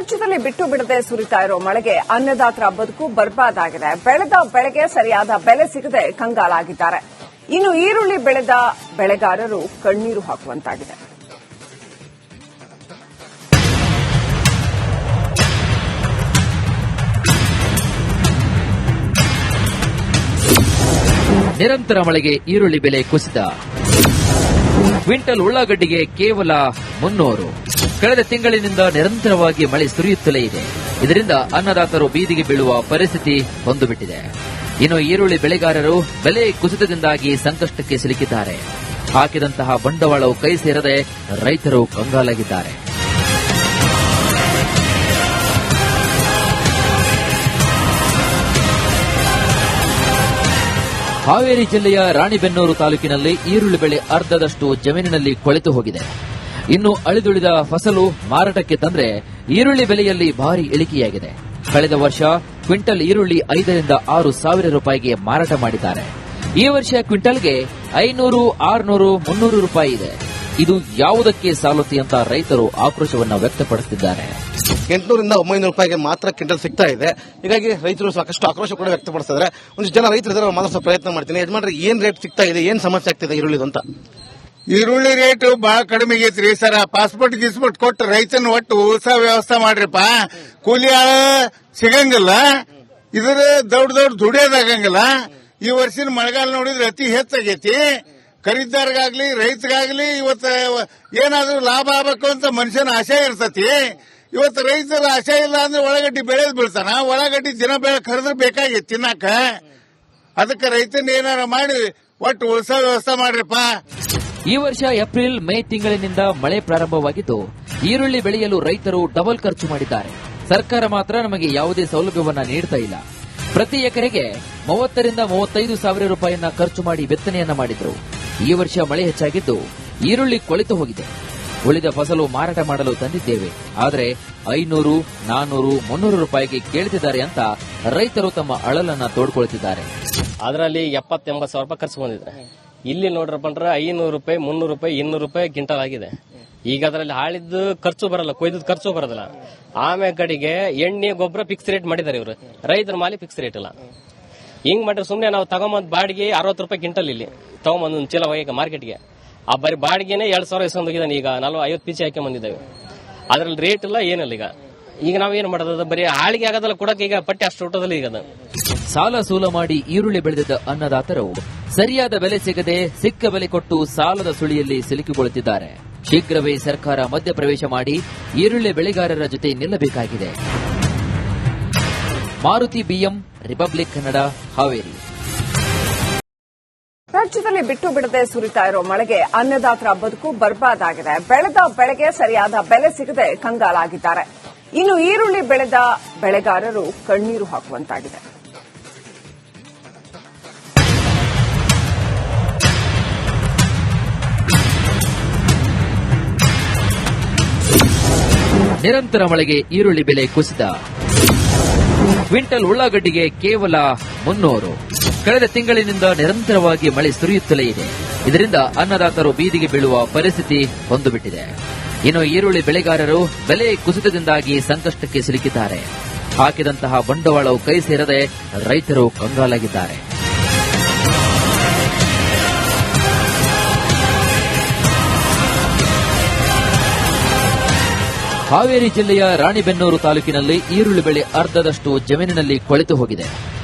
ರಾಜ್ಯದಲ್ಲಿ ಬಿಟ್ಟು ಬಿಡದೆ ಸುರಿತಾ ಇರೋ ಮಳೆಗೆ ಅನ್ನದಾತರ ಬದುಕು ಬರ್ಬಾದಾಗಿದೆ. ಬೆಳೆದ ಬೆಳೆಗೆ ಸರಿಯಾದ ಬೆಲೆ ಸಿಗದೆ ಕಂಗಾಲಾಗಿದ್ದಾರೆ. ಇನ್ನು ಈರುಳ್ಳಿ ಬೆಳೆದ ಬೆಳೆಗಾರರು ಕಣ್ಣೀರು ಹಾಕುವಂತಾಗಿದೆ. ನಿರಂತರ ಮಳೆಗೆ ಈರುಳ್ಳಿ ಬೆಲೆ ಕುಸಿತ. ಕ್ವಿಂಟಲ್ ಉಳ್ಳಾಗಡ್ಡಿಗೆ ಕೇವಲ 300. ಕಳೆದ ತಿಂಗಳಿನಿಂದ ನಿರಂತರವಾಗಿ ಮಳೆ ಸುರಿಯುತ್ತಲೇ ಇದೆ. ಇದರಿಂದ ಅನ್ನದಾತರು ಬೀದಿಗೆ ಬೀಳುವ ಪರಿಸ್ಥಿತಿ ಬಂದುಬಿಟ್ಟಿದೆ. ಇನ್ನು ಈರುಳ್ಳಿ ಬೆಳೆಗಾರರು ಬೆಲೆ ಕುಸಿತದಿಂದಾಗಿ ಸಂಕಷ್ಟಕ್ಕೆ ಸಿಲುಕಿದ್ದಾರೆ. ಹಾಕಿದಂತಹ ಬಂಡವಾಳವು ಕೈ ಸೇರದೆ ರೈತರು ಕಂಗಾಲಾಗಿದ್ದಾರೆ. ಹಾವೇರಿ ಜಿಲ್ಲೆಯ ರಾಣಿಬೆನ್ನೂರು ತಾಲೂಕಿನಲ್ಲಿ ಈರುಳ್ಳಿ ಬೆಳೆ ಅರ್ಧದಷ್ಟು ಜಮೀನಿನಲ್ಲಿ ಕೊಳೆತು ಹೋಗಿದೆ. ಇನ್ನು ಅಳಿದುಳಿದ ಫಸಲು ಮಾರಾಟಕ್ಕೆ ತಂದ್ರೆ ಈರುಳ್ಳಿ ಬೆಲೆಯಲ್ಲಿ ಭಾರಿ ಇಳಿಕೆಯಾಗಿದೆ. ಕಳೆದ ವರ್ಷ ಕ್ವಿಂಟಲ್ ಈರುಳ್ಳಿ 5 ರಿಂದ 6 ಸಾವಿರ ರೂಪಾಯಿಗೆ ಮಾರಾಟ ಮಾಡಿದ್ದಾರೆ. ಈ ವರ್ಷ ಕ್ವಿಂಟಲ್ಗೆ 500, 600, 300 ರೂಪಾಯಿ ಇದೆ. ಇದು ಯಾವುದಕ್ಕೆ ಸಾಲುತ್ತೆ ಅಂತ ರೈತರು ಆಕ್ರೋಶವನ್ನು ವ್ಯಕ್ತಪಡಿಸುತ್ತಿದ್ದಾರೆ. 800 ರಿಂದ 900 ರೂಪಾಯಿಗೆ ಮಾತ್ರ ಕ್ವಿಂಟಲ್ ಸಿಗ್ತಾ ಇದೆ. ಹೀಗಾಗಿ ರೈತರು ಸಾಕಷ್ಟು ಆಕ್ರೋಶ ಕೂಡ ವ್ಯಕ್ತಪಡಿಸಿದ್ದಾರೆ. ಒಂದಿಷ್ಟು ಜನ ರೈತರು ಮಾತಾಡೋ ಪ್ರಯತ್ನ ಮಾಡ್ತೀನಿ. ಯಜಮಾನ್ರೆ, ಏನ್ ರೇಟ್ ಸಿಗ್ತಾ ಇದೆ, ಏನ್ ಸಮಸ್ಯೆ ಆಗ್ತಿದೆ ಈರುಳ್ಳಿದು ಅಂತ? ಈರುಳ್ಳಿ ರೇಟ್ ಬಹಳ ಕಡಿಮೆ ಆಗೈತ್ರಿ ಸರ್. ಪಾಸ್ಪೋರ್ಟ್ ಗಿಸ್ಪೋರ್ಟ್ ಕೊಟ್ಟು ರೈತನ ಒಟ್ಟು ಉತ್ಸಾಹ ವ್ಯವಸ್ಥೆ ಮಾಡ್ರಿಪ್ಪ. ಕೂಲಿ ಆಳ ಸಿಗಂಗಿಲ್ಲ, ಇದ್ರ ದೊಡ್ಡ ದುಡಿಯೋದಾಗಂಗಿಲ್ಲ. ಈ ವರ್ಷದ ಮಳೆಗಾಲ ನೋಡಿದ್ರೆ ಅತಿ ಹೆಚ್ಚಾಗೈತಿ. ಖರೀದಾರ್ಗಾಗ್ಲಿ ರೈತಗಾಗ್ಲಿ ಇವತ್ತು ಏನಾದ್ರೂ ಲಾಭ ಆಗಬೇಕು ಅಂತ ಮನುಷ್ಯನ ಆಶೆ ಇರ್ತತಿ. ಇವತ್ತು ರೈತರ ಆಶೆ ಇಲ್ಲ ಅಂದ್ರೆ ಉಳ್ಳಾಗಡ್ಡಿ ಬೆಳೆದ್ ಬೀಳ್ತಾನ. ಉಳ್ಳಾಗಡ್ಡಿ ದಿನ ಬೆಳೆ ಖರೀದ್ರ ಬೇಕಾಗಿತ್ತು ತಿನ್ನಾಕ. ಅದಕ್ಕೆ ರೈತನ ಏನಾರ ಮಾಡಿ ಒಟ್ಟು ಉತ್ಸಾಹ ವ್ಯವಸ್ಥೆ ಮಾಡ್ರಿಪ್ಪ. ಈ ವರ್ಷ ಏಪ್ರಿಲ್ ಮೇ ತಿಂಗಳಿನಿಂದ ಮಳೆ ಪ್ರಾರಂಭವಾಗಿದ್ದು ಈರುಳ್ಳಿ ಬೆಳೆಯಲು ರೈತರು ಡಬಲ್ ಖರ್ಚು ಮಾಡಿದ್ದಾರೆ. ಸರ್ಕಾರ ಮಾತ್ರ ನಮಗೆ ಯಾವುದೇ ಸೌಲಭ್ಯವನ್ನ ನೀಡ್ತಾ ಇಲ್ಲ. ಪ್ರತಿ ಎಕರೆಗೆ 30 ರಿಂದ 35 ಸಾವಿರ ರೂಪಾಯಿಯನ್ನ ಖರ್ಚು ಮಾಡಿ ಬಿತ್ತನೆಯನ್ನ ಮಾಡಿದ್ರು. ಈ ವರ್ಷ ಮಳೆ ಹೆಚ್ಚಾಗಿದ್ದು ಈರುಳ್ಳಿ ಕೊಳೆತು ಹೋಗಿದೆ. ಉಳಿದ ಫಸಲು ಮಾರಾಟ ಮಾಡಲು ತಂದಿದ್ದೇವೆ, ಆದರೆ 500, 400, 300 ರೂಪಾಯಿಗೆ ಕೇಳುತ್ತಿದ್ದಾರೆ ಅಂತ ರೈತರು ತಮ್ಮ ಅಳಲನ್ನ ತೋಡ್ಕೊಳ್ತಿದ್ದಾರೆ. ಅದರಲ್ಲಿ 70-80 ಸಾವಿರ ರೂಪಾಯಿ ಖರ್ಚು ಬಂದಿದೆ. ಇಲ್ಲಿ ನೋಡ್ರಪ್ಪ ಅಂದ್ರೆ 500 ರೂಪಾಯಿ, 300 ರೂಪಾಯಿ, 200 ರೂಪಾಯಿ ಕ್ವಿಂಟಲ್ ಆಗಿದೆ. ಈಗ ಅದರಲ್ಲಿ ಹಾಳಿದ್ದು ಖರ್ಚು ಬರಲ್ಲ, ಕೊಯ್ದದ್ ಖರ್ಚು ಬರೋದಿಲ್ಲ. ಆಮೇಲೆ ಕಡೆಗೆ ಎಣ್ಣೆ ಗೊಬ್ಬರ ಫಿಕ್ಸ್ ರೇಟ್ ಮಾಡಿದ್ದಾರೆ ಇವರು. ರೈತರ ಮಾಲಿ ಫಿಕ್ಸ್ ರೇಟ್ ಇಲ್ಲ. ಹಿಂಗ್ ಮಾಡ್ರೆ ಸುಮ್ನೆ ನಾವು ತಗೊಂಬಂದ್ ಬಾಡಿಗೆ 60 ರೂಪಾಯಿ ಕ್ವಿಂಟಲ್ ಇಲ್ಲಿ ತಗೊಂಬಂದ್ ಒಂದು ಚೀಲ ಹೋಗಿ ಮಾರ್ಕೆಟ್ಗೆ. ಆ ಬರೀ ಬಾಡಿಗೆನೆ 2,000 ಇಸ್ಕೊಂಡು ಹೋಗಿದ್ದಾನೆ. ಈಗ 50 ಪೀಚೆ ಹಾಕಿ ಬಂದಿದ್ದೇವೆ. ಅದ್ರಲ್ಲಿ ರೇಟ್ ಇಲ್ಲ, ಏನಿಲ್ಲ. ಈಗ ನಾವೇನ್ ಮಾಡೋದು, ಬರೀ ಹಾಳಿಗೆ ಆಗೋದಲ್ಲ ಕೊಡಕ್ಕೆ. ಈಗ ಪಟ್ಟಿ ಅಷ್ಟು ಊಟದಲ್ಲಿ ಈಗ ಸಾಲ ಸೂಲ ಮಾಡಿ ಈರುಳ್ಳಿ ಬೆಳೆದಿದ್ದ ಅನ್ನದಾತರು ಸರಿಯಾದ ಬೆಲೆ ಸಿಗದೆ ಸಿಕ್ಕ ಬೆಲೆ ಕೊಟ್ಟು ಸಾಲದ ಸುಳಿಯಲ್ಲಿ ಸಿಲುಕಿಕೊಳ್ಳುತ್ತಿದ್ದಾರೆ. ಶೀಘ್ರವೇ ಸರ್ಕಾರ ಮಧ್ಯಪ್ರವೇಶ ಮಾಡಿ ಈರುಳ್ಳಿ ಬೆಳೆಗಾರರ ಜೊತೆ ನಿಲ್ಲಬೇಕಾಗಿದೆ. Maruti BM, Republic Kannada, Haveri. ರಾಜ್ಯದಲ್ಲಿ ಬಿಟ್ಟು ಬಿಡದೆ ಸುರಿತಾ ಇರೋ ಮಳೆಗೆ ಅನ್ನದಾತರ ಬದುಕು ಬರ್ಬಾದಾಗಿದೆ. ಬೆಳೆದ ಬೆಳೆಗೆ ಸರಿಯಾದ ಬೆಲೆ ಸಿಗದೆ ಕಂಗಾಲಾಗಿದ್ದಾರೆ. ಇನ್ನು ಈರುಳ್ಳಿ ಬೆಳೆದ ಬೆಳೆಗಾರರು ಕಣ್ಣೀರು ಹಾಕುವಂತಾಗಿದೆ. ನಿರಂತರ ಮಳೆಗೆ ಈರುಳ್ಳಿ ಬೆಲೆ ಕುಸಿತ. ಕ್ವಿಂಟಲ್ ಉಳ್ಳಾಗಡ್ಡಿಗೆ ಕೇವಲ 300. ಕಳೆದ ತಿಂಗಳಿನಿಂದ ನಿರಂತರವಾಗಿ ಮಳೆ ಸುರಿಯುತ್ತಲೇ ಇದೆ. ಇದರಿಂದ ಅನ್ನದಾತರು ಬೀದಿಗೆ ಬೀಳುವ ಪರಿಸ್ಥಿತಿ ಬಂದುಬಿಟ್ಟಿದೆ. ಇನ್ನು ಈರುಳ್ಳಿ ಬೆಳೆಗಾರರು ಬೆಲೆ ಕುಸಿತದಿಂದಾಗಿ ಸಂಕಷ್ಟಕ್ಕೆ ಸಿಲುಕಿದ್ದಾರೆ. ಹಾಕಿದಂತಹ ಬಂಡವಾಳವು ಕೈ ಸೇರದೆ ರೈತರು ಕಂಗಾಲಾಗಿದ್ದಾರೆ. ಹಾವೇರಿ ಜಿಲ್ಲೆಯ ರಾಣಿಬೆನ್ನೂರು ತಾಲೂಕಿನಲ್ಲಿ ಈರುಳ್ಳಿ ಬೆಳೆ ಅರ್ಧದಷ್ಟು ಜಮೀನಿನಲ್ಲಿ ಕೊಳೆತು ಹೋಗಿದೆ.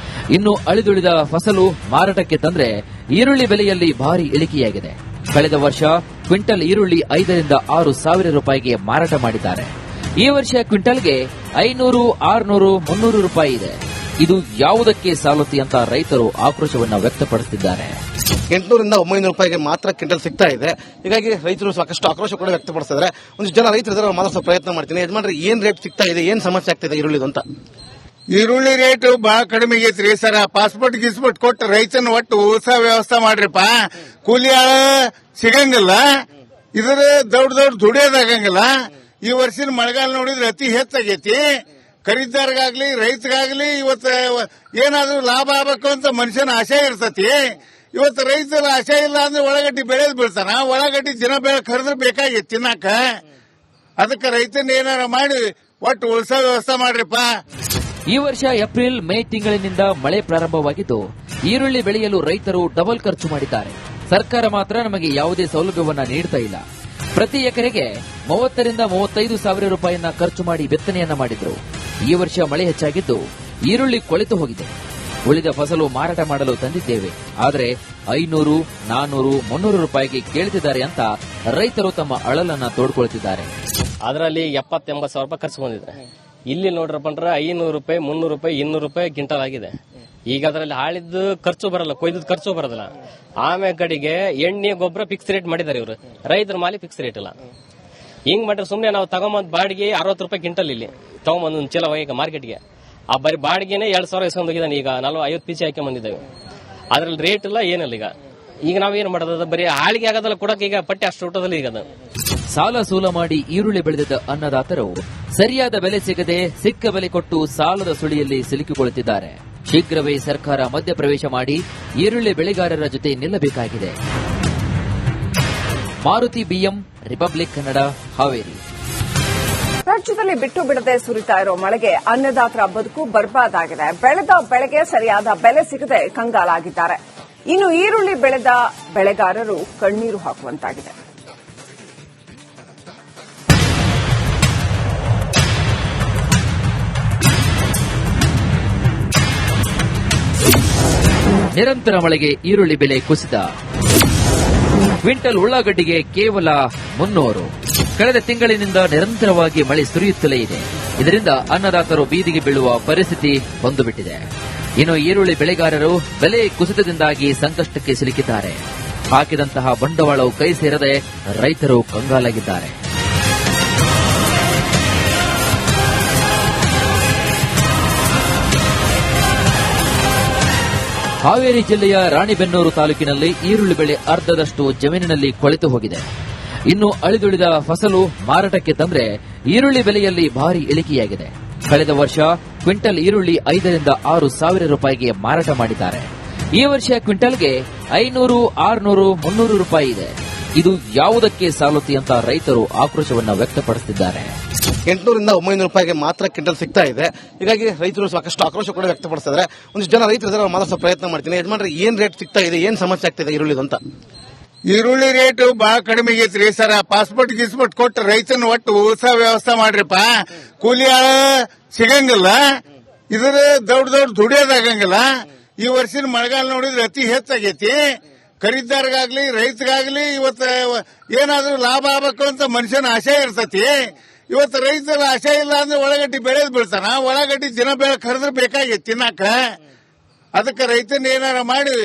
ಇನ್ನು ಅಳಿದುಳಿದ ಫಸಲು ಮಾರಾಟಕ್ಕೆ ತಂದ್ರೆ ಈರುಳ್ಳಿ ಬೆಲೆಯಲ್ಲಿ ಭಾರಿ ಇಳಿಕೆಯಾಗಿದೆ. ಕಳೆದ ವರ್ಷ ಕ್ವಿಂಟಲ್ ಈರುಳ್ಳಿ 5 ರಿಂದ 6 ಸಾವಿರ ರೂಪಾಯಿಗೆ ಮಾರಾಟ ಮಾಡಿದ್ದಾರೆ. ಈ ವರ್ಷ ಕ್ವಿಂಟಲ್ಗೆ 500, 600, 300 ರೂಪಾಯಿ ಇದೆ. ಇದು ಯಾವುದಕ್ಕೆ ಸಾಲುತ್ತೆ ಅಂತ ರೈತರು ಆಕ್ರೋಶವನ್ನು ವ್ಯಕ್ತಪಡಿಸುತ್ತಿದ್ದಾರೆ. 800 ರಿಂದ 900 ರೂಪಾಯಿಗೆ ಮಾತ್ರ ಕ್ವಿಂಟಲ್ ಸಿಗ್ತಾ ಇದೆ. ಹೀಗಾಗಿ ರೈತರು ಸಾಕಷ್ಟು ಆಕ್ರೋಶ ಕೂಡ ವ್ಯಕ್ತಪಡಿಸಿದ್ದಾರೆ. ಒಂದಿಷ್ಟು ಜನ ರೈತರು ಮಾತಾಡೋ ಪ್ರಯತ್ನ ಮಾಡ್ತೀನಿ. ಯಜಮಾನ್ರೆ, ಏನ್ ರೇಟ್ ಸಿಗ್ತಾ ಇದೆ, ಏನ್ ಸಮಸ್ಯೆ ಆಗ್ತಿದೆ ಈರುಳ್ಳಿದು ಅಂತ? ಈರುಳ್ಳಿ ರೇಟ್ ಬಹಳ ಕಡಿಮೆ ಆಗೈತ್ರಿ ಸರ್. ಪಾಸ್ಪೋರ್ಟ್ ಗಿಸ್ಪೋರ್ಟ್ ಕೊಟ್ಟು ರೈತನ ಒಟ್ಟು ಉತ್ಸಾಹ ವ್ಯವಸ್ಥೆ ಮಾಡ್ರಿಪ್ಪ. ಕೂಲಿ ಆಳ ಸಿಗಂಗಿಲ್ಲ, ಇದ್ರ ದೊಡ್ಡ ದುಡಿಯೋದಾಗಂಗಿಲ್ಲ. ಈ ವರ್ಷದ ಮಳೆಗಾಲ ನೋಡಿದ್ರೆ ಅತಿ ಹೆಚ್ಚಾಗೈತಿ. ಖರೀದಾರ್ಗಾಗ್ಲಿ ರೈತಗಾಗ್ಲಿ ಇವತ್ತು ಏನಾದ್ರೂ ಲಾಭ ಆಗಬೇಕು ಅಂತ ಮನುಷ್ಯನ ಆಶೆ ಇರ್ತತಿ. ಇವತ್ತು ರೈತರ ಆಶೆ ಇಲ್ಲ ಅಂದ್ರೆ ಉಳ್ಳಾಗಡ್ಡಿ ಬೆಳೆದ್ ಬೀಳ್ತಾನ. ಉಳ್ಳಾಗಡ್ಡಿ ದಿನ ಬೆಳೆ ಖರೀದ್ರ ಬೇಕಾಗಿತ್ತು ತಿನ್ನಾಕ. ಅದಕ್ಕೆ ರೈತನ ಏನಾರ ಮಾಡಿ ಒಟ್ಟು ಉಳಿಸೋ ವ್ಯವಸ್ಥೆ ಮಾಡ್ರಿಪ್ಪ. ಈ ವರ್ಷ ಏಪ್ರಿಲ್ ಮೇ ತಿಂಗಳಿನಿಂದ ಮಳೆ ಪ್ರಾರಂಭವಾಗಿದ್ದು ಈರುಳ್ಳಿ ಬೆಳೆಯಲು ರೈತರು ಡಬಲ್ ಖರ್ಚು ಮಾಡಿದ್ದಾರೆ. ಸರ್ಕಾರ ಮಾತ್ರ ನಮಗೆ ಯಾವುದೇ ಸೌಲಭ್ಯವನ್ನ ನೀಡ್ತಾ ಇಲ್ಲ. ಪ್ರತಿ ಎಕರೆಗೆ 30 ರಿಂದ 35 ಸಾವಿರ ರೂಪಾಯಿಯನ್ನ ಖರ್ಚು ಮಾಡಿ ಬಿತ್ತನೆಯನ್ನ ಮಾಡಿದ್ರು. ಈ ವರ್ಷ ಮಳೆ ಹೆಚ್ಚಾಗಿದ್ದು ಈರುಳ್ಳಿ ಕೊಳೆತು ಹೋಗಿದೆ. ಉಳಿದ ಫಸಲು ಮಾರಾಟ ಮಾಡಲು ತಂದಿದ್ದೇವೆ, ಆದರೆ 500, 400, 300 ರೂಪಾಯಿಗೆ ಕೇಳುತ್ತಿದ್ದಾರೆ ಅಂತ ರೈತರು ತಮ್ಮ ಅಳಲನ್ನ ತೋಡ್ಕೊಳ್ತಿದ್ದಾರೆ. ಅದರಲ್ಲಿ 70-80 ಸಾವಿರ ರೂಪಾಯಿ ಖರ್ಚು ಬಂದಿದೆ. ಇಲ್ಲಿ ನೋಡ್ರಪ್ಪ ಅಂದ್ರೆ 500 ರೂಪಾಯಿ, 300 ರೂಪಾಯಿ, 200 ರೂಪಾಯಿ ಕ್ವಿಂಟಲ್ ಆಗಿದೆ. ಈಗ ಅದರಲ್ಲಿ ಹಾಳಿದ್ದು ಖರ್ಚು ಬರಲ್ಲ, ಕೊಯ್ದು ಖರ್ಚು ಬರೋದಿಲ್ಲ. ಆಮೇಲೆ ಕಡೆಗೆ ಎಣ್ಣೆ ಗೊಬ್ಬರ ಫಿಕ್ಸ್ ರೇಟ್ ಮಾಡಿದ್ದಾರೆ ಇವರು, ರೈತರ ಮಾಲಿ ಫಿಕ್ಸ್ ರೇಟ್ ಇಲ್ಲ. ಹಿಂಗ್ ಮಾಡ್ರೆ ಸುಮ್ನೆ ನಾವು ತಗೊಂಬಂದ್ ಬಾಡಿಗೆ 60 ರೂಪಾಯಿ ಕ್ವಿಂಟಲ್ ಇಲ್ಲಿ ತಗೊಂಬಂದ್ ಒಂದು ಚೀಲ ಹೋಗಿ ಮಾರ್ಕೆಟ್ಗೆ. ಆ ಬರೀ ಬಾಡಿಗೆನೆ 2,000 ಇಸ್ಕೊಂಡು ಹೋಗಿದ್ದಾನೆ. ಈಗ 50 ಪೀಚೆ ಹಾಕಿ ಬಂದಿದ್ದೇವೆ. ಅದ್ರಲ್ಲಿ ರೇಟ್ ಇಲ್ಲ, ಏನಿಲ್ಲ. ಈಗ ನಾವೇನ್ ಮಾಡೋದು, ಬರೀ ಹಾಳಿಗೆ ಆಗೋದಲ್ಲ ಕೊಡಕ್ಕೆ. ಈಗ ಪಟ್ಟಿ ಅಷ್ಟು ಊಟದಲ್ಲಿ ಈಗ ಸಾಲ ಸೂಲ ಮಾಡಿ ಈರುಳ್ಳಿ ಬೆಳೆದಿದ್ದ ಅನ್ನದಾತರು ಸರಿಯಾದ ಬೆಲೆ ಸಿಗದೆ ಸಿಕ್ಕ ಬೆಲೆ ಕೊಟ್ಟು ಸಾಲದ ಸುಳಿಯಲ್ಲಿ ಸಿಲುಕಿಕೊಳ್ಳುತ್ತಿದ್ದಾರೆ. ಶೀಘ್ರವೇ ಸರ್ಕಾರ ಮಧ್ಯಪ್ರವೇಶ ಮಾಡಿ ಈರುಳ್ಳಿ ಬೆಳೆಗಾರರ ಜೊತೆ ನಿಲ್ಲಬೇಕಾಗಿದೆ. Maruti BM, Republic Kannada, Haveri. ರಾಜ್ಯದಲ್ಲಿ ಬಿಟ್ಟು ಬಿಡದೆ ಸುರಿತಾ ಇರೋ ಮಳೆಗೆ ಅನ್ನದಾತರ ಬದುಕು ಬರ್ಬಾದಾಗಿದೆ. ಬೆಳೆದ ಬೆಳೆಗೆ ಸರಿಯಾದ ಬೆಲೆ ಸಿಗದೆ ಕಂಗಾಲಾಗಿದ್ದಾರೆ. ಇನ್ನು ಈರುಳ್ಳಿ ಬೆಳೆದ ಬೆಳೆಗಾರರು ಕಣ್ಣೀರು ಹಾಕುವಂತಾಗಿದೆ. ನಿರಂತರ ಮಳೆಗೆ ಈರುಳ್ಳಿ ಬೆಲೆ ಕುಸಿತ. ಕ್ವಿಂಟಲ್ ಉಳ್ಳಾಗಡ್ಡಿಗೆ ಕೇವಲ 300. ಕಳೆದ ತಿಂಗಳಿನಿಂದ ನಿರಂತರವಾಗಿ ಮಳೆ ಸುರಿಯುತ್ತಲೇ ಇದೆ. ಇದರಿಂದ ಅನ್ನದಾತರು ಬೀದಿಗೆ ಬೀಳುವ ಪರಿಸ್ಥಿತಿ ಬಂದುಬಿಟ್ಟಿದೆ. ಇನ್ನು ಈರುಳ್ಳಿ ಬೆಳೆಗಾರರು ಬೆಲೆ ಕುಸಿತದಿಂದಾಗಿ ಸಂಕಷ್ಟಕ್ಕೆ ಸಿಲುಕಿದ್ದಾರೆ. ಹಾಕಿದಂತಹ ಬಂಡವಾಳವು ಕೈ ಸೇರದೆ ರೈತರು ಕಂಗಾಲಾಗಿದ್ದಾರೆ. ಹಾವೇರಿ ಜಿಲ್ಲೆಯ ರಾಣಿಬೆನ್ನೂರು ತಾಲೂಕಿನಲ್ಲಿ ಈರುಳ್ಳಿ ಬೆಳೆ ಅರ್ಧದಷ್ಟು ಜಮೀನಿನಲ್ಲಿ ಕೊಳೆತು ಹೋಗಿದೆ. ಇನ್ನು ಅಳಿದುಳಿದ ಫಸಲು ಮಾರಾಟಕ್ಕೆ ತಂದ್ರೆ ಈರುಳ್ಳಿ ಬೆಲೆಯಲ್ಲಿ ಭಾರಿ ಇಳಿಕೆಯಾಗಿದೆ. ಕಳೆದ ವರ್ಷ ಕ್ವಿಂಟಲ್ ಈರುಳ್ಳಿ 5 ರಿಂದ 6 ಸಾವಿರ ರೂಪಾಯಿಗೆ ಮಾರಾಟ ಮಾಡಿದ್ದಾರೆ. ಈ ವರ್ಷ ಕ್ವಿಂಟಲ್ಗೆ 500, 600, 300 ರೂಪಾಯಿ ಇದೆ. ಇದು ಯಾವುದಕ್ಕೆ ಸಾಲುತ್ತೆ ಅಂತ ರೈತರು ಆಕ್ರೋಶವನ್ನ ವ್ಯಕ್ತಪಡಿಸುತ್ತಿದ್ದಾರೆ. 800 ರಿಂದ 900 ರೂಪಾಯಿಗೆ ಮಾತ್ರ ಕ್ವಿಂಟಲ್ ಸಿಗ್ತಾ ಇದೆ. ಹೀಗಾಗಿ ರೈತರು ಸಾಕಷ್ಟು ಆಕ್ರೋಶ ಕೂಡ ವ್ಯಕ್ತಪಡಿಸಿದ್ದಾರೆ. ಒಂದಿಷ್ಟು ಜನ ರೈತರು ಮಾತಾಡೋ ಪ್ರಯತ್ನ ಮಾಡ್ತೀನಿ. ಯಜಮಾನ್ರೆ, ಏನ್ ರೇಟ್ ಸಿಗ್ತಾ ಇದೆ, ಏನ್ ಸಮಸ್ಯೆ ಆಗ್ತಿದೆ ಈರುಳ್ಳಿದು ಅಂತ? ಈರುಳ್ಳಿ ರೇಟ್ ಬಾಳ ಕಡಿಮೆ ಆಗೈತ್ರಿ ಸರ್. ಪಾಸ್ಪೋರ್ಟ್ ಗಿಸ್ಪೋರ್ಟ್ ಕೊಟ್ಟು ರೈತನ ಒಟ್ಟು ಉಳಿಸೋ ವ್ಯವಸ್ಥೆ ಮಾಡ್ರಿಪ್ಪ. ಕೂಲಿ ಆಳ ಸಿಗಂಗಿಲ್ಲ, ಇದ್ರ ದೊಡ್ಡ ದುಡಿಯೋದಾಗಂಗಿಲ್ಲ. ಈ ವರ್ಷದ ಮಳೆಗಾಲ ನೋಡಿದ್ರೆ ಅತಿ ಹೆಚ್ಚಾಗೈತಿ. ಖರೀದಾರ್ಗಾಗ್ಲಿ ರೈತಗಾಗ್ಲಿ ಇವತ್ತು ಏನಾದ್ರೂ ಲಾಭ ಆಗ್ಬೇಕು ಅಂತ ಮನುಷ್ಯನ ಆಶೆ ಇರ್ತತಿ. ಇವತ್ತು ರೈತರ ಆಶೆ ಇಲ್ಲ ಅಂದ್ರೆ ಉಳ್ಳಾಗಡ್ಡಿ ಬೆಳೆದ್ ಬೀಳ್ತಾನ. ಉಳ್ಳಾಗಡ್ಡಿ ದಿನ ಬೆಳೆ ಕರೆದ್ರೆ ಬೇಕಾಗೈತಿ ತಿನ್ನಾಕ. ಅದಕ್ಕೆ ರೈತನ ಏನಾರ ಮಾಡಿ